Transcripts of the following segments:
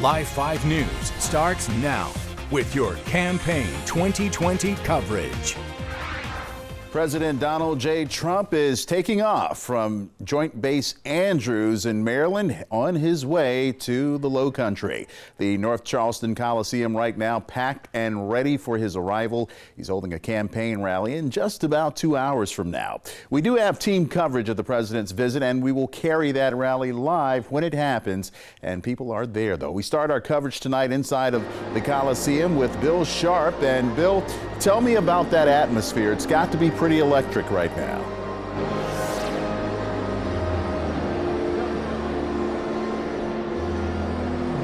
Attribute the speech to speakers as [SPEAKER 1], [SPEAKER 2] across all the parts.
[SPEAKER 1] Live 5 News starts now with your campaign 2020 coverage.
[SPEAKER 2] President Donald J. Trump is taking off from Joint Base Andrews in Maryland on his way to the Low Country. The North Charleston Coliseum right now packed and ready for his arrival. He's holding a campaign rally in just about 2 hours from now. We do have team coverage of the president's visit, and we will carry that rally live when it happens. And people are there, though. We start our coverage tonight inside of the Coliseum with Bill Sharp. And Bill, tell me about that atmosphere. It's got to be pretty electric right now.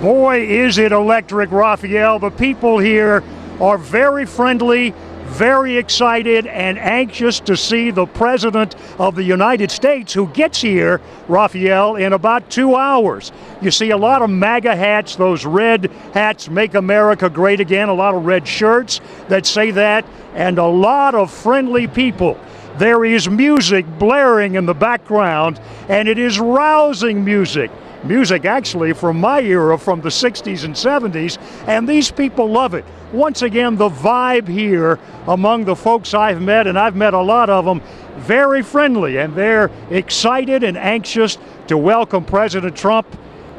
[SPEAKER 3] Boy, is it electric, Raphael. The people here are very friendly, very excited, and anxious to see the President of the United States, who gets here, Raphael, in about 2 hours. You see a lot of MAGA hats, those red hats, Make America Great Again, a lot of red shirts that say that, and a lot of friendly people. There is music blaring in the background, and it is rousing music. Music actually from my era, from the 60s and 70s, and these people love it. Once again, the vibe here among the folks I've met, and I've met a lot of them, very friendly, and they're excited and anxious to welcome President Trump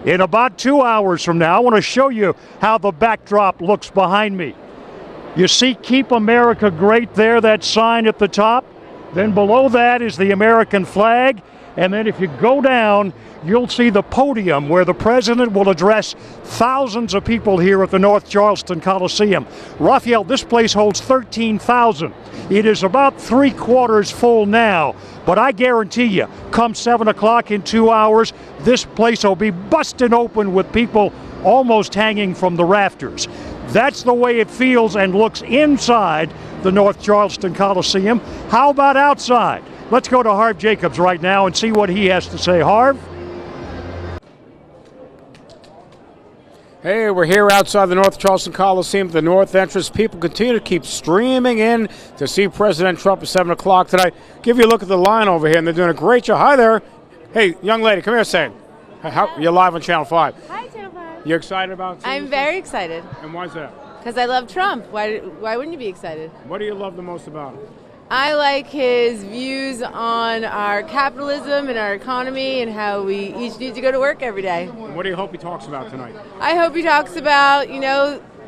[SPEAKER 3] in about 2 hours from now. I want to show you how the backdrop looks behind me. You see Keep America Great there, that sign at the top. Then below that is the American flag. And then if you go down, you'll see the podium where the president will address thousands of people here at the North Charleston Coliseum. Raphael, this place holds 13,000. It is about 3/4 full now, but I guarantee you, come 7 o'clock in 2 hours, this place will be busting open with people almost hanging from the rafters. That's the way it feels and looks inside the North Charleston Coliseum. How about outside? Let's go to Harv Jacobs right now and see what he has to say. Harv?
[SPEAKER 4] Hey, we're here outside the North Charleston Coliseum, the north entrance. People continue to keep streaming in to see President Trump at 7 o'clock tonight. Give you a look at the line over here, and they're doing a great job. Hi there. Hey, young lady, come here a second. You're live on Channel 5.
[SPEAKER 5] Hi, Channel 5.
[SPEAKER 4] You're excited about it?
[SPEAKER 5] I'm very excited.
[SPEAKER 4] And why is that?
[SPEAKER 5] Because I love Trump. Why wouldn't you be excited?
[SPEAKER 4] What do you love the most about him?
[SPEAKER 5] I like his views on our capitalism and our economy and how we each need to go to work every day.
[SPEAKER 4] What do you hope he talks about tonight?
[SPEAKER 5] I hope he talks about,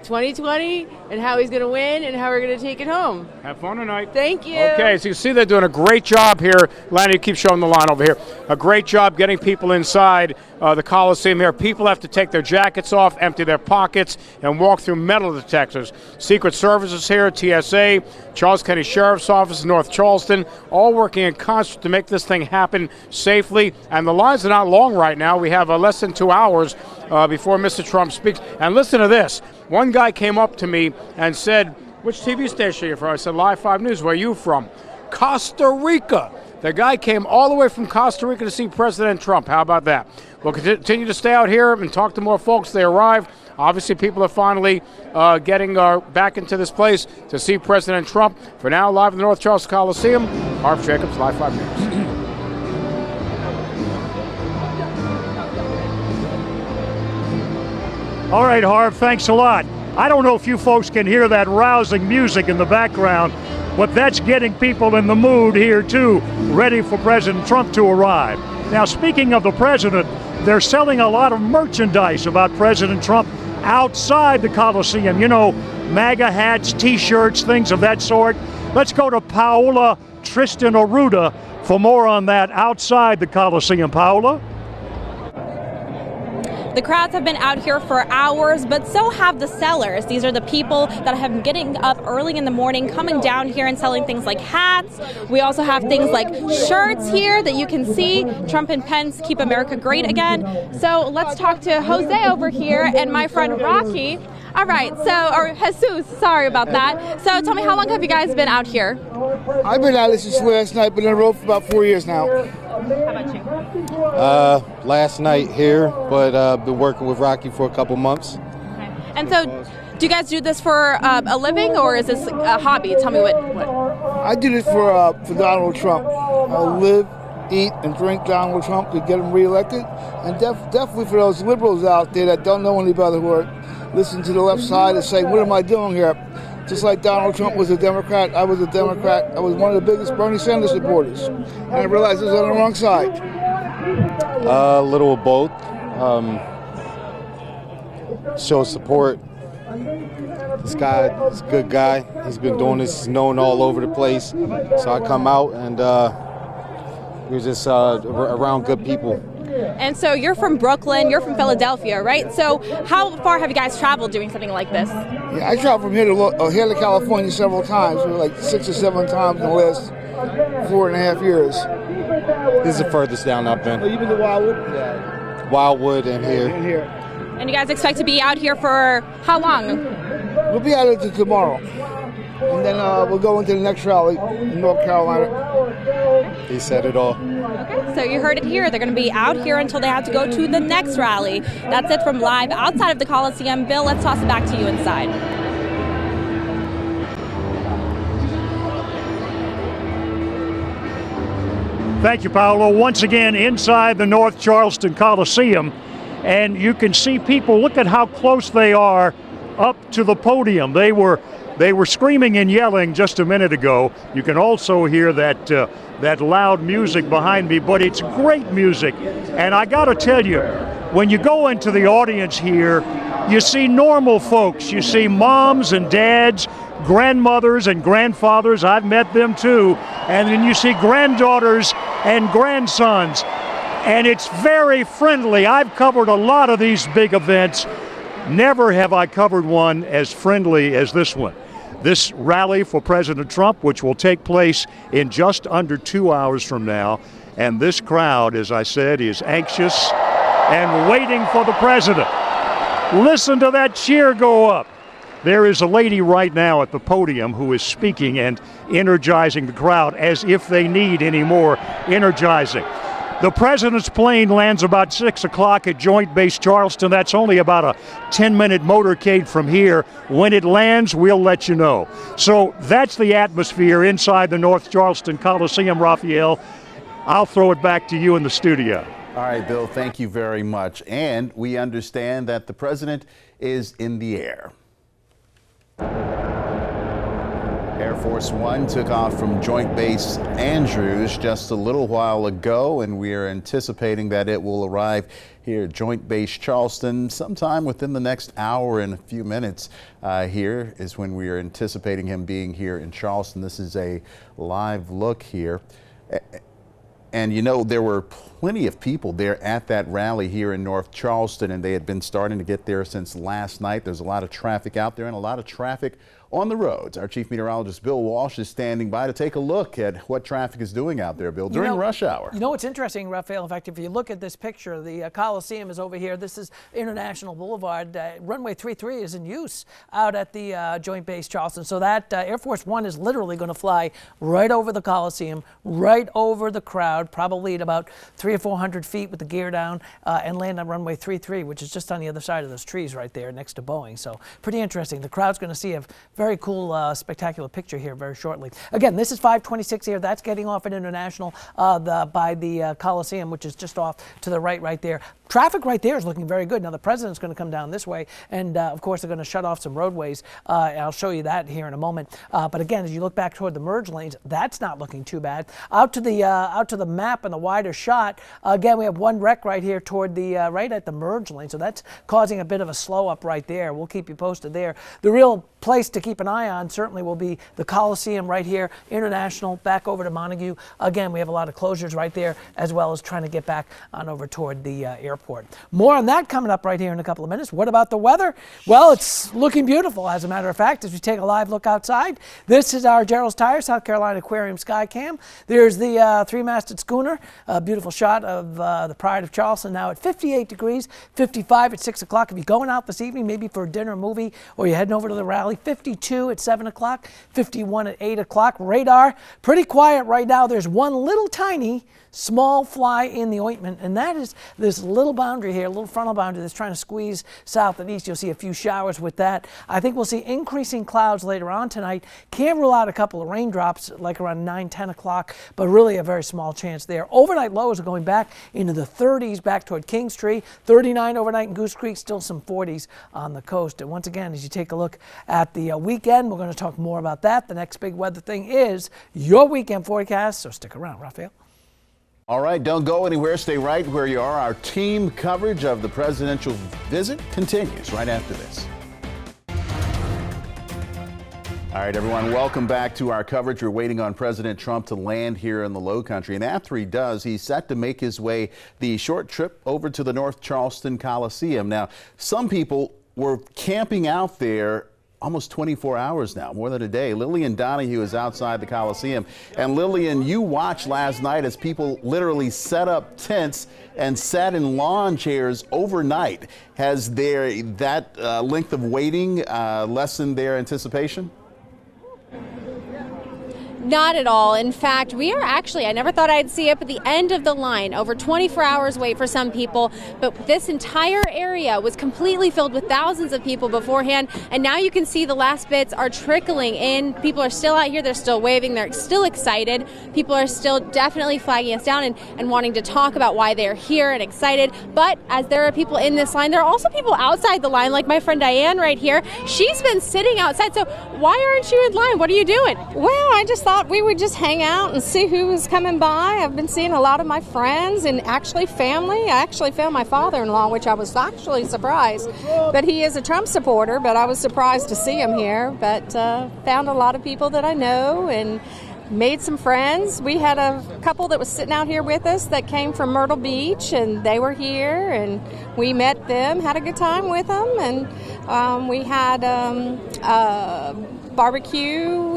[SPEAKER 5] 2020 and how he's going to win and how we're going to take it home.
[SPEAKER 4] Have fun tonight.
[SPEAKER 5] Thank you.
[SPEAKER 4] Okay, so you see they're doing a great job here. Lanny, keep showing the line over here. A great job getting people inside the Coliseum here. People have to take their jackets off, empty their pockets, and walk through metal detectors. Secret Service is here, TSA, Charles County Sheriff's Office, North Charleston, all working in concert to make this thing happen safely. And the lines are not long right now. We have less than 2 hours before Mr. Trump speaks. And listen to this. One guy came up to me and said, "Which TV station are you from?" I said, Live 5 News. Where are you from? Costa Rica. The guy came all the way from Costa Rica to see President Trump. How about that? We'll continue to stay out here and talk to more folks. They arrive. Obviously, people are finally getting back into this place to see President Trump. For now, live in the North Charleston Coliseum, Harv Jacobs, Live 5 News.
[SPEAKER 3] All right, Harv, thanks a lot. I don't know if you folks can hear that rousing music in the background, but that's getting people in the mood here, too, ready for President Trump to arrive. Now, speaking of the president, they're selling a lot of merchandise about President Trump outside the Coliseum. MAGA hats, T-shirts, things of that sort. Let's go to Paola Tristan Aruda for more on that outside the Coliseum. Paola?
[SPEAKER 6] The crowds have been out here for hours, but so have the sellers. These are the people that have been getting up early in the morning, coming down here and selling things like hats. We also have things like shirts here that you can see. Trump and Pence keep America great again. So let's talk to Jose over here and my friend Rocky. All right, or Jesus, sorry about that. So tell me, how long have you guys been out here?
[SPEAKER 7] I've been out since last night, been on the road for about 4 years now.
[SPEAKER 6] How about you?
[SPEAKER 8] Last night here, but been working with Rocky for a couple months.
[SPEAKER 6] Okay. And so, do you guys do this for a living, or is this a hobby? Tell me what.
[SPEAKER 7] I do this for Donald Trump. I live eat and drink Donald Trump to get him reelected. And definitely for those liberals out there that don't know any better, who are listening to the left side and saying, what am I doing here? Just like Donald Trump was a Democrat, I was a Democrat. I was one of the biggest Bernie Sanders supporters. And I realized I was on the wrong side.
[SPEAKER 8] A little of both. Show support. This guy is a good guy. He's been doing this, he's known all over the place. So I come out and we're just around good people.
[SPEAKER 6] And so you're from Brooklyn, you're from Philadelphia, right? So how far have you guys traveled doing something like this?
[SPEAKER 7] Yeah, I traveled from here to California several times, like 6 or 7 times in the last 4.5 years.
[SPEAKER 8] This is the furthest down I've been.
[SPEAKER 7] Oh, you've been to Wildwood?
[SPEAKER 8] Yeah. Wildwood and here.
[SPEAKER 6] And you guys expect to be out here for how long?
[SPEAKER 7] We'll be out until tomorrow. And then we'll go into the next rally in North Carolina.
[SPEAKER 8] He said it all.
[SPEAKER 6] Okay, so you heard it here. They're going to be out here until they have to go to the next rally. That's it from live outside of the Coliseum. Bill, let's toss it back to you inside.
[SPEAKER 3] Thank you, Paolo. Once again, inside the North Charleston Coliseum, and you can see people. Look at how close they are up to the podium. They were screaming and yelling just a minute ago. You can also hear that loud music behind me, but it's great music. And I got to tell you, when you go into the audience here, you see normal folks. You see moms and dads, grandmothers and grandfathers. I've met them too. And then you see granddaughters and grandsons. And it's very friendly. I've covered a lot of these big events. Never have I covered one as friendly as this one. This rally for President Trump, which will take place in just under 2 hours from now. And this crowd, as I said, is anxious and waiting for the president. Listen to that cheer go up. There is a lady right now at the podium who is speaking and energizing the crowd as if they need any more energizing. The president's plane lands about 6 o'clock at Joint Base Charleston. That's only about a 10-minute motorcade from here. When it lands, we'll let you know. So that's the atmosphere inside the North Charleston Coliseum, Raphael. I'll throw it back to you in the studio.
[SPEAKER 2] All right, Bill, thank you very much. And we understand that the president is in the air. Air Force One took off from Joint Base Andrews just a little while ago, and we are anticipating that it will arrive here at Joint Base Charleston sometime within the next hour and a few minutes. Here is when we are anticipating him being here in Charleston. This is a live look here. And you know, there were plenty of people there at that rally here in North Charleston, and they had been starting to get there since last night. There's a lot of traffic out there and a lot of traffic on the roads. Our chief meteorologist Bill Walsh is standing by to take a look at what traffic is doing out there, Bill, during rush hour.
[SPEAKER 9] You know what's interesting, Raphael? In fact, if you look at this picture, the Coliseum is over here. This is International Boulevard. Runway 33 is in use out at the Joint Base Charleston. So that Air Force One is literally going to fly right over the Coliseum, right over the crowd, probably at about 300 or 400 feet with the gear down, and land on runway 33, which is just on the other side of those trees right there next to Boeing. So pretty interesting. The crowd's going to see a very cool, spectacular picture here very shortly. Again, this is 526 here. That's getting off at International by the Coliseum, which is just off to the right there. Traffic right there is looking very good. Now, the president's going to come down this way, and of course, they're going to shut off some roadways. I'll show you that here in a moment. But again, as you look back toward the merge lanes, that's not looking too bad. Out to the map and the wider shot, again, we have one wreck right here toward the right at the merge lane, so that's causing a bit of a slow up right there. We'll keep you posted there. The real place to keep an eye on certainly will be the Coliseum right here, International, back over to Montague. Again, we have a lot of closures right there, as well as trying to get back on over toward the airport. More on that coming up right here in a couple of minutes. What about the weather? Well, it's looking beautiful, as a matter of fact, as we take a live look outside. This is our Gerald's Tire South Carolina Aquarium Sky Cam. There's the three-masted schooner, a beautiful shot of the Pride of Charleston, now at 58 degrees, 55 at 6 o'clock. If you're going out this evening, maybe for a dinner, movie, or you're heading over to the rally, 52 52 at 7 o'clock, 51 at 8 o'clock. Radar, pretty quiet right now. There's one little tiny small fly in the ointment, and that is this little boundary here, a little frontal boundary that's trying to squeeze south and east. You'll see a few showers with that. I think we'll see increasing clouds later on tonight. Can't rule out a couple of raindrops like around 9, 10 o'clock, but really a very small chance there. Overnight lows are going back into the 30s, back toward Kingstree. 39 overnight in Goose Creek, still some 40s on the coast. And once again, as you take a look at the weekend, we're going to talk more about that. The next big weather thing is your weekend forecast, so stick around. Raphael?
[SPEAKER 2] All right, don't go anywhere. Stay right where you are. Our team coverage of the presidential visit continues right after this. All right, everyone, welcome back to our coverage. We're waiting on President Trump to land here in the Lowcountry, and after he does, he's set to make his way the short trip over to the North Charleston Coliseum. Now, some people were camping out there almost 24 hours now, more than a day. Lillian Donahue is outside the Coliseum. And Lillian, you watched last night as people literally set up tents and sat in lawn chairs overnight. Has that length of waiting lessened their anticipation?
[SPEAKER 6] Not at all. In fact, we are actually, I never thought I'd see it, but the end of the line. Over 24 hours wait for some people, but this entire area was completely filled with thousands of people beforehand, and now you can see the last bits are trickling in. People are still out here, they're still waving, they're still excited. People are still definitely flagging us down and wanting to talk about why they're here and excited. But as there are people in this line, there are also people outside the line, like my friend Diane right here. She's been sitting outside, so why aren't you in line? What are you doing?
[SPEAKER 10] Well, I just thought we would just hang out and see who was coming by. I've been seeing a lot of my friends and actually family. I actually found my father-in-law, which I was actually surprised. But he is a Trump supporter, but I was surprised to see him here. But found a lot of people that I know and made some friends. We had a couple that was sitting out here with us that came from Myrtle Beach, and they were here, and we met them, had a good time with them, and we had a barbecue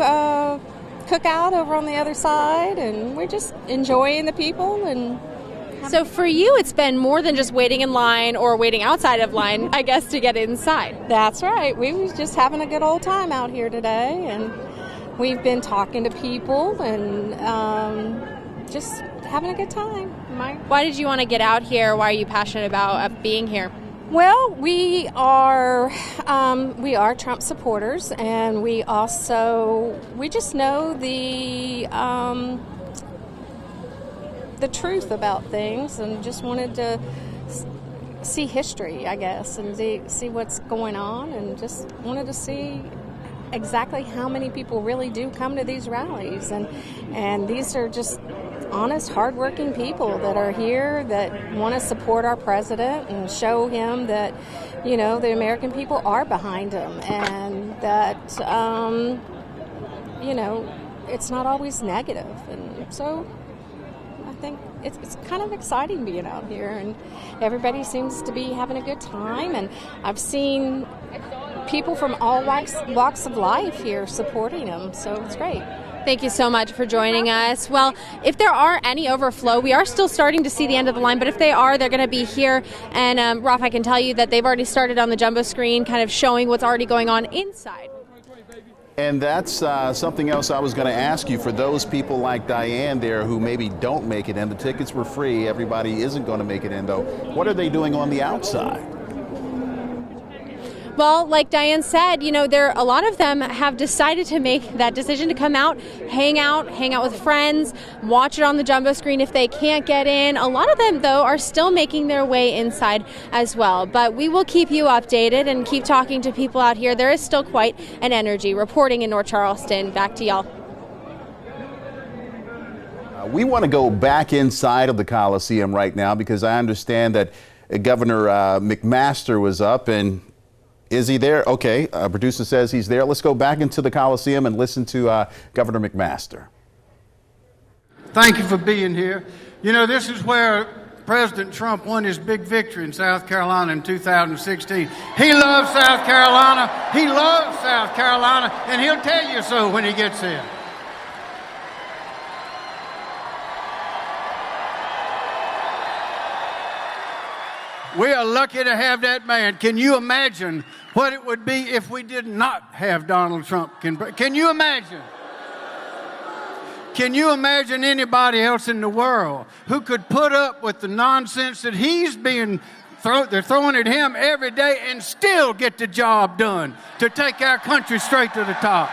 [SPEAKER 10] cookout over on the other side, and we're just enjoying the people. And
[SPEAKER 6] so for you, it's been more than just waiting in line or waiting outside of line, I guess, to get inside.
[SPEAKER 10] That's right. We was just having a good old time out here today, and we've been talking to people and just having a good time.
[SPEAKER 6] Why did you want to get out here? Why are you passionate about being here?
[SPEAKER 10] Well, we are Trump supporters, and we just know the truth about things, and just wanted to see history, I guess, and see what's going on, and just wanted to see exactly how many people really do come to these rallies, and these are just honest, hardworking people that are here that want to support our president and show him that, you know, the American people are behind him, and that, you know, it's not always negative. And so I think it's kind of exciting being out here, and everybody seems to be having a good time, and I've seen people from all walks of life here supporting him, so it's great.
[SPEAKER 6] Thank you so much for joining us. Well, if there are any overflow, we are still starting to see the end of the line, but if they are, they're going to be here. And Ralph, I can tell you that they've already started on the jumbo screen, kind of showing what's already going on inside.
[SPEAKER 2] And that's something else I was going to ask you. For those people like Diane there who maybe don't make it in, the tickets were free. Everybody isn't going to make it in, though. What are they doing on the outside?
[SPEAKER 6] Well, like Diane said, you know, a lot of them have decided to make that decision to come out, hang out with friends, watch it on the jumbo screen if they can't get in. A lot of them, though, are still making their way inside as well. But we will keep you updated and keep talking to people out here. There is still quite an energy. Reporting in North Charleston, back to y'all.
[SPEAKER 2] We want to go back inside of the Coliseum right now because I understand that Governor McMaster was up, and is he there? Okay, producer says he's there. Let's go back into the Coliseum and listen to Governor McMaster.
[SPEAKER 11] Thank you for being here. You know, this is where President Trump won his big victory in South Carolina in 2016. He loves South Carolina. He loves South Carolina, and he'll tell you so when he gets here. We are lucky to have that man. Can you imagine what it would be if we did not have Donald Trump? Can you imagine? Can you imagine anybody else in the world who could put up with the nonsense that he's being they're throwing at him every day and still get the job done to take our country straight to the top?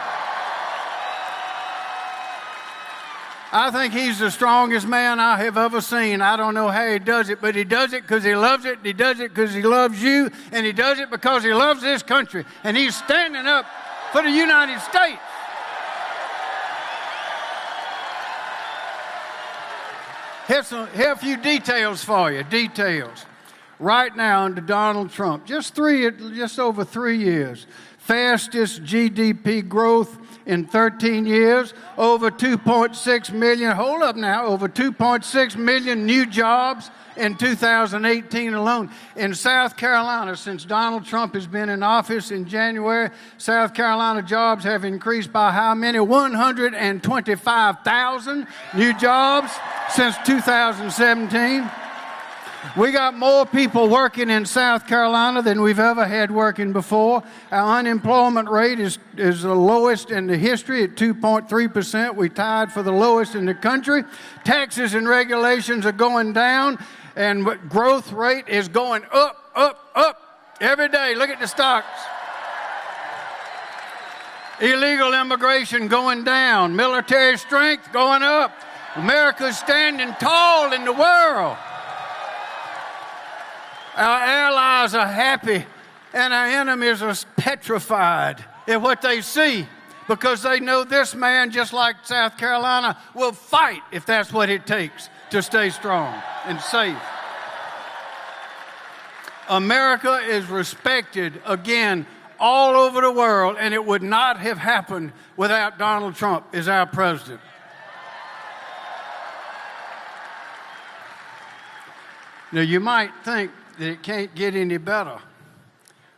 [SPEAKER 11] I think he's the strongest man I have ever seen. I don't know how he does it, but he does it because he loves it, he does it because he loves you, and he does it because he loves this country, and he's standing up for the United States. Here's a few details for you. Details. Right now under Donald Trump, just over 3 years, fastest GDP growth in 13 years, over 2.6 million, hold up now, over 2.6 million new jobs in 2018 alone. In South Carolina, since Donald Trump has been in office in January, South Carolina jobs have increased by how many? 125,000 new jobs since 2017. We got more people working in South Carolina than we've ever had working before. Our unemployment rate is the lowest in the history at 2.3%. We tied for the lowest in the country. Taxes and regulations are going down, and growth rate is going up, up, up every day. Look at the stocks. Illegal immigration going down. Military strength going up. America's standing tall in the world. Our allies are happy, and our enemies are petrified at what they see, because they know this man, just like South Carolina, will fight if that's what it takes to stay strong and safe. America is respected again all over the world, and it would not have happened without Donald Trump as our president. Now, you might think that it can't get any better.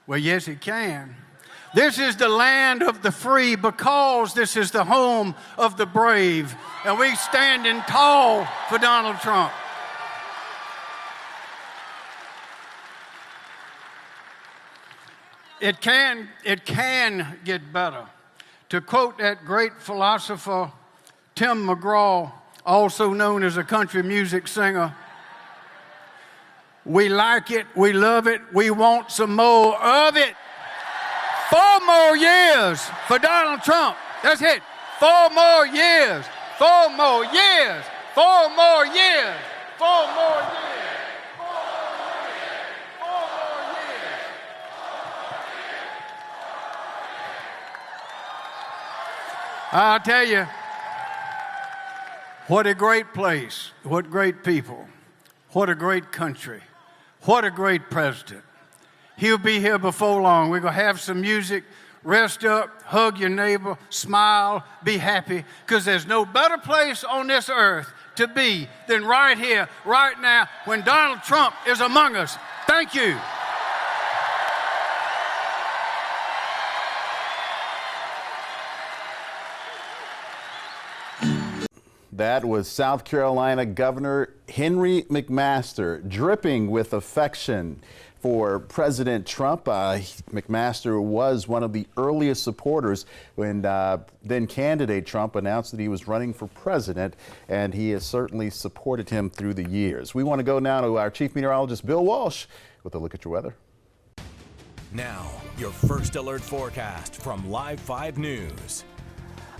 [SPEAKER 11] Well, yes, it can. This is the land of the free because this is the home of the brave, and we standing tall for Donald Trump. It can get better. To quote that great philosopher, Tim McGraw, also known as a country music singer, we like it, we love it, we want some more of it. 4 more years for Donald Trump. That's it. 4 more years. 4 more years. 4 more years. 4 more years. 4 more years. 4 more years. I'll tell you, what a great place, what great people, what a great country. What a great president. He'll be here before long. We're going to have some music. Rest up, hug your neighbor, smile, be happy, because there's no better place on this earth to be than right here, right now, when Donald Trump is among us. Thank you.
[SPEAKER 2] That was South Carolina Governor Henry McMaster, dripping with affection for President Trump. McMaster was one of the earliest supporters when then candidate Trump announced that he was running for president, and he has certainly supported him through the years. We want to go now to our Chief Meteorologist, Bill Walsh, with a look at your weather.
[SPEAKER 1] Now, your first alert forecast from Live 5 News.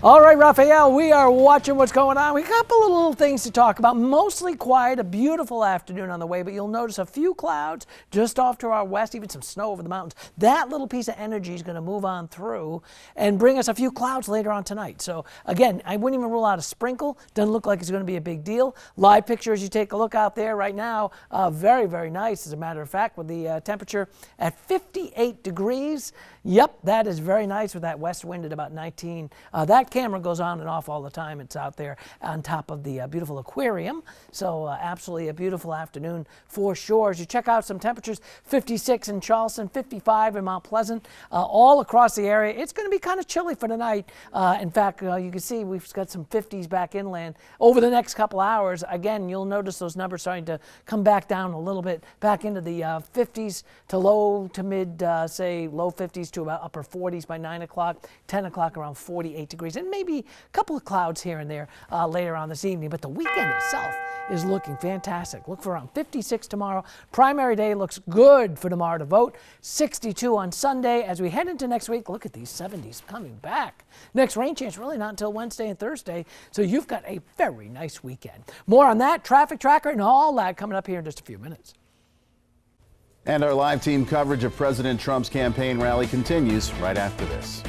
[SPEAKER 9] All right, Raphael, we are watching what's going on. We got a couple of little things to talk about. Mostly quiet, a beautiful afternoon on the way, but you'll notice a few clouds just off to our west, even some snow over the mountains. That little piece of energy is going to move on through and bring us a few clouds later on tonight. So, again, I wouldn't even rule out a sprinkle. Doesn't look like it's going to be a big deal. Live picture as you take a look out there right now, very, very nice, as a matter of fact, with the temperature at 58 degrees. Yep, that is very nice with that west wind at about 19. That camera goes on and off all the time. It's out there on top of the beautiful aquarium. So absolutely a beautiful afternoon for sure. As you check out some temperatures, 56 in Charleston, 55 in Mount Pleasant, all across the area. It's going to be kind of chilly for tonight. In fact, you can see we've got some 50s back inland over the next couple hours. Again, you'll notice those numbers starting to come back down a little bit, back into the 50s to low to mid, say low 50s to about upper 40s by 9 o'clock, 10 o'clock around 48 degrees, and maybe a couple of clouds here and there later on this evening. But the weekend itself is looking fantastic. Look for around 56 tomorrow. Primary day looks good for tomorrow to vote. 62 on Sunday. As we head into next week, look at these 70s coming back. Next rain chance really not until Wednesday and Thursday, so you've got a very nice weekend. More on that, traffic tracker, and all that coming up here in just a few minutes.
[SPEAKER 2] And our live team coverage of President Trump's campaign rally continues right after this.